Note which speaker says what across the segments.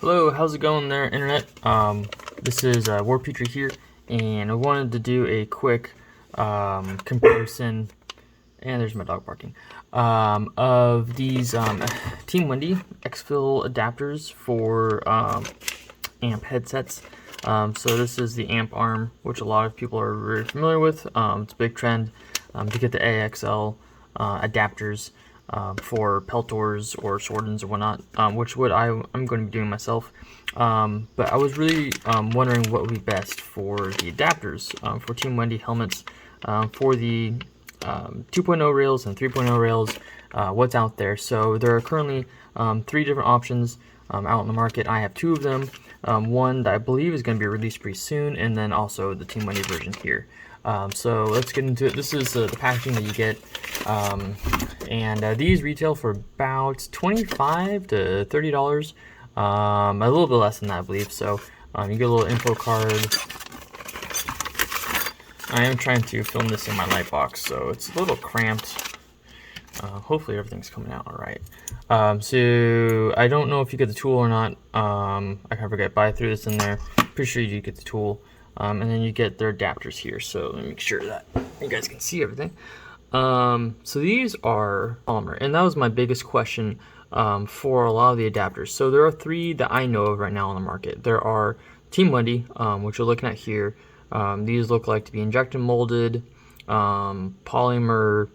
Speaker 1: Hello, how's it going there, internet? This is War Petrie here, and I wanted to do a quick comparison, and there's my dog barking, of these Team Wendy EXFIL adapters for amp headsets. So this is the amp arm, which a lot of people are very familiar with. It's a big trend to get the EXFIL adapters for Peltors or Swordens or whatnot, which I'm going to be doing myself. But I was really wondering what would be best for the adapters for Team Wendy helmets for the 2.0 rails and 3.0 rails, what's out there. So there are currently 3 different options out in the market. I have 2 of them. One that I believe is going to be released pretty soon, and then also the Team Wendy version here. So let's get into it. This is the packaging that you get, and these retail for about $25 to $30, a little bit less than that, I believe. So you get a little info card. I am trying to film this in my light box, so it's a little cramped. Hopefully everything's coming out all right. So I don't know if you get the tool or not. I kind of forget, but I threw this in there. Pretty sure you do get the tool. And then you get their adapters here, so let me make sure that you guys can see everything. So these are polymer, and that was my biggest question for a lot of the adapters. So there are 3 that I know of right now on the market. There are Team Wendy, which you're looking at here. These look like to be injection molded, polymer,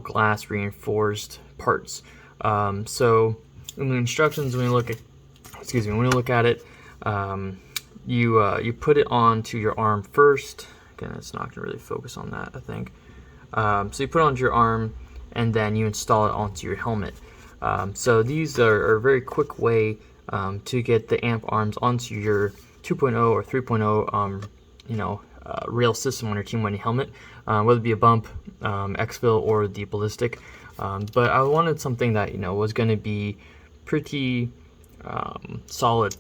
Speaker 1: glass reinforced parts. So in the instructions, when you look at it, you put it onto your arm first. Again, it's not gonna really focus on that, I think. So you put it onto your arm, and then you install it onto your helmet. So these are a very quick way to get the amp arms onto your 2.0 or 3.0 rail system on your Team Wendy helmet, whether it be a bump, EXFIL, or the ballistic. But I wanted something that was going to be pretty solid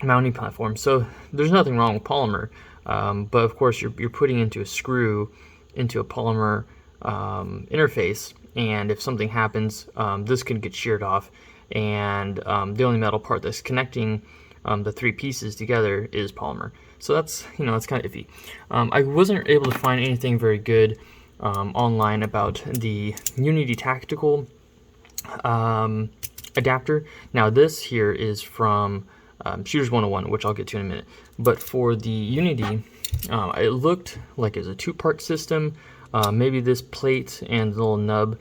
Speaker 1: mounting platform. So there's nothing wrong with polymer, but of course you're putting into a screw into a polymer interface, and if something happens, this can get sheared off, and the only metal part that's connecting the 3 pieces together is polymer. So that's it's kind of iffy. I wasn't able to find anything very good online about the Unity Tactical adapter. Now this here is from Shooters101, which I'll get to in a minute. But for the Unity, it looked like it was a 2-part system. Maybe this plate and the little nub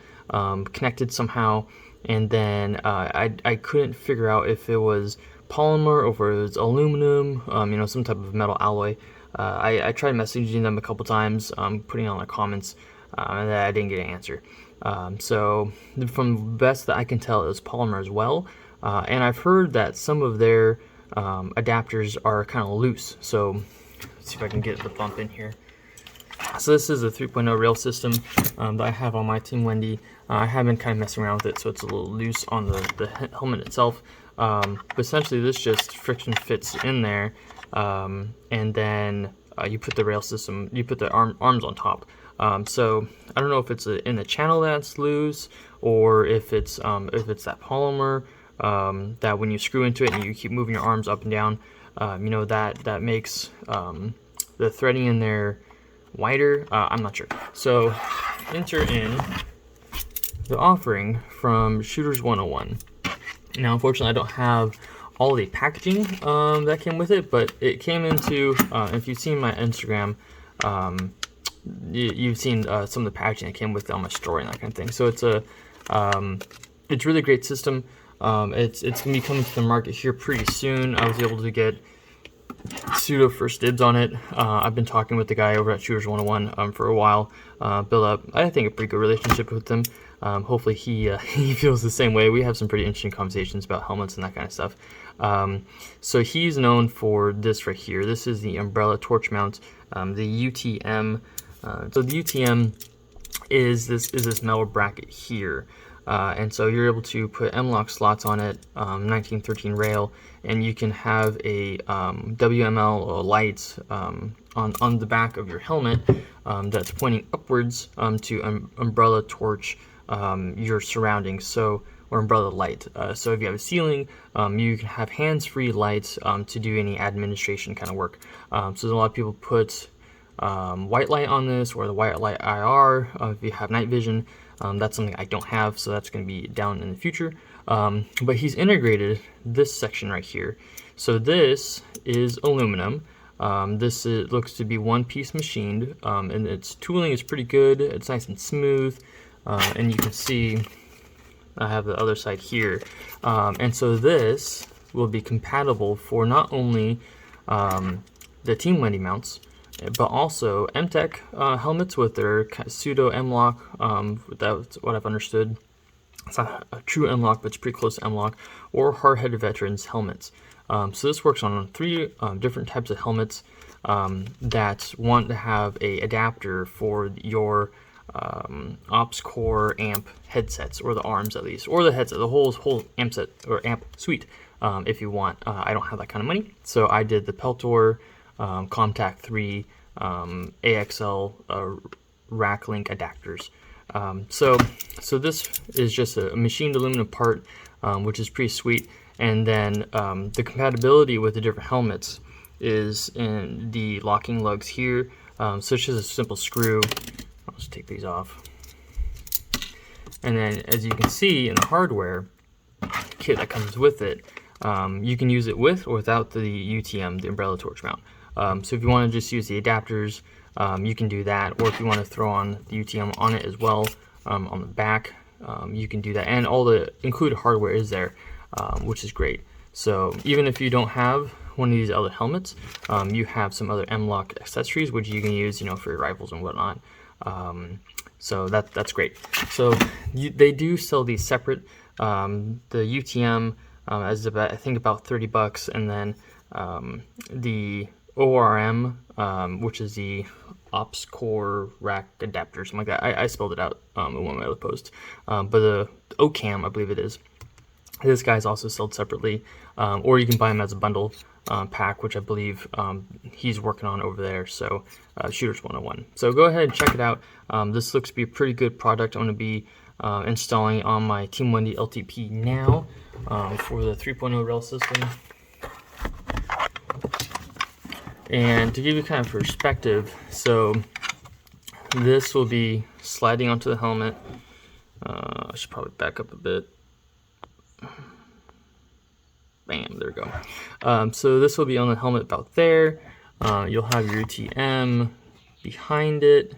Speaker 1: connected somehow, and then I couldn't figure out if it was polymer or if it was aluminum, some type of metal alloy. I tried messaging them a couple times, putting on their comments, and I didn't get an answer. So from the best that I can tell, it was polymer as well. And I've heard that some of their adapters are kind of loose. So let's see if I can get the bump in here. So this is a 3.0 rail system that I have on my Team Wendy. I have been kind of messing around with it, so it's a little loose on the helmet itself. But essentially this just friction fits in there, and then you put the rail system, you put the arms on top. So I don't know if it's in the channel that's loose, or if it's that polymer that when you screw into it and you keep moving your arms up and down, that makes the threading in there wider. I'm not sure. So enter in the offering from Shooters101. Now, unfortunately, I don't have all the packaging that came with it, but it came into, if you've seen my Instagram, you've seen some of the packaging that came with it on my story and that kind of thing. So it's it's really great system. It's going to be coming to the market here pretty soon. I was able to get pseudo first dibs on it. I've been talking with the guy over at Shooters101 for a while, built up, I think, a pretty good relationship with him. Hopefully he feels the same way. We have some pretty interesting conversations about helmets and that kind of stuff. So he's known for this right here. This is the umbrella torch mount, the UTM. So the UTM is this metal bracket here. And so you're able to put M-lock slots on it, 1913 rail, and you can have a WML lights on the back of your helmet that's pointing upwards to umbrella torch your surroundings. So or umbrella light. So if you have a ceiling, you can have hands-free lights to do any administration kind of work. So a lot of people put white light on this, or the white light IR if you have night vision. That's something I don't have, so that's going to be down in the future. But he's integrated this section right here. So this is aluminum. This looks to be one-piece machined, and its tooling is pretty good. It's nice and smooth, and you can see I have the other side here. And so this will be compatible for not only the Team Wendy mounts, but also MTech helmets with their pseudo M-lock. That's what I've understood. It's not a true M-lock, but it's pretty close to M-lock, or hard-headed veterans helmets. So this works on 3 different types of helmets that want to have a adapter for your ops core amp headsets, or the arms at least, or the headset, the whole amp set or amp suite if you want. I don't have that kind of money, so I did the Peltor Contact 3 EXFIL rack link adapters. So this is just a machined aluminum part, which is pretty sweet. And then the compatibility with the different helmets is in the locking lugs here. So it's just a simple screw. I'll just take these off. And then, as you can see in the hardware kit that comes with it, you can use it with or without the UTM, the umbrella torch mount. So if you want to just use the adapters, you can do that. Or if you want to throw on the UTM on it as well, on the back, you can do that. And all the included hardware is there, which is great. So even if you don't have one of these other helmets, you have some other M-lock accessories which you can use, for your rifles and whatnot. So that's great. So they do sell these separate. The UTM is about, I think, about $30, and then the ORM, which is the Ops Core Rack Adapter, something like that. I spelled it out in one of my other posts. But the OCAM, I believe it is. This guy's also sold separately, or you can buy them as a bundle pack, which I believe he's working on over there. So Shooters101. So go ahead and check it out. This looks to be a pretty good product. I'm going to be installing on my Team Wendy LTP now for the 3.0 rail system. And to give you kind of perspective, so this will be sliding onto the helmet. I should probably back up a bit. Bam, there we go. So this will be on the helmet about there. You'll have your UTM behind it.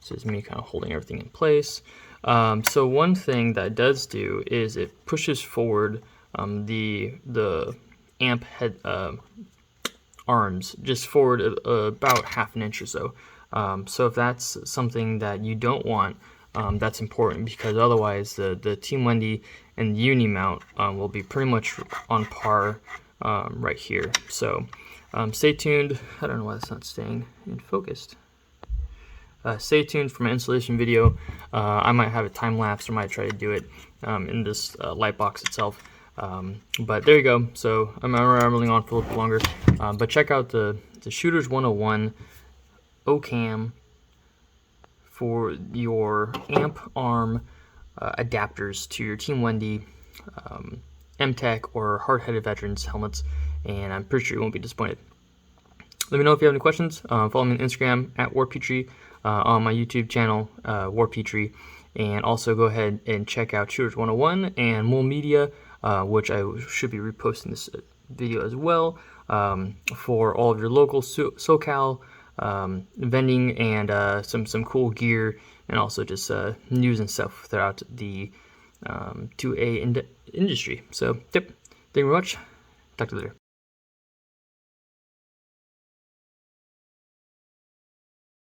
Speaker 1: This is me kind of holding everything in place. So one thing that it does do is it pushes forward the amp head arms just forward about half an inch or so. So if that's something that you don't want, that's important, because otherwise the Team Wendy and the Uni mount will be pretty much on par right here. So stay tuned. I don't know why it's not staying in focused. Stay tuned for my installation video. I might have a time lapse, or might try to do it in this light box itself. But there you go. So I'm rambling on for a little bit longer. But check out the Shooters101 OCAM for your amp arm adapters to your Team Wendy, MTech, or hard-headed veterans helmets, and I'm pretty sure you won't be disappointed. Let me know if you have any questions. Follow me on Instagram at WarPetrie, on my YouTube channel, WarPetrie, and also go ahead and check out Shooters101 and Mole Media, which I should be reposting this video as well, for all of your local SoCal vending and some cool gear, and also just news and stuff throughout the 2A industry. So, yep, thank you very much. Talk to you later.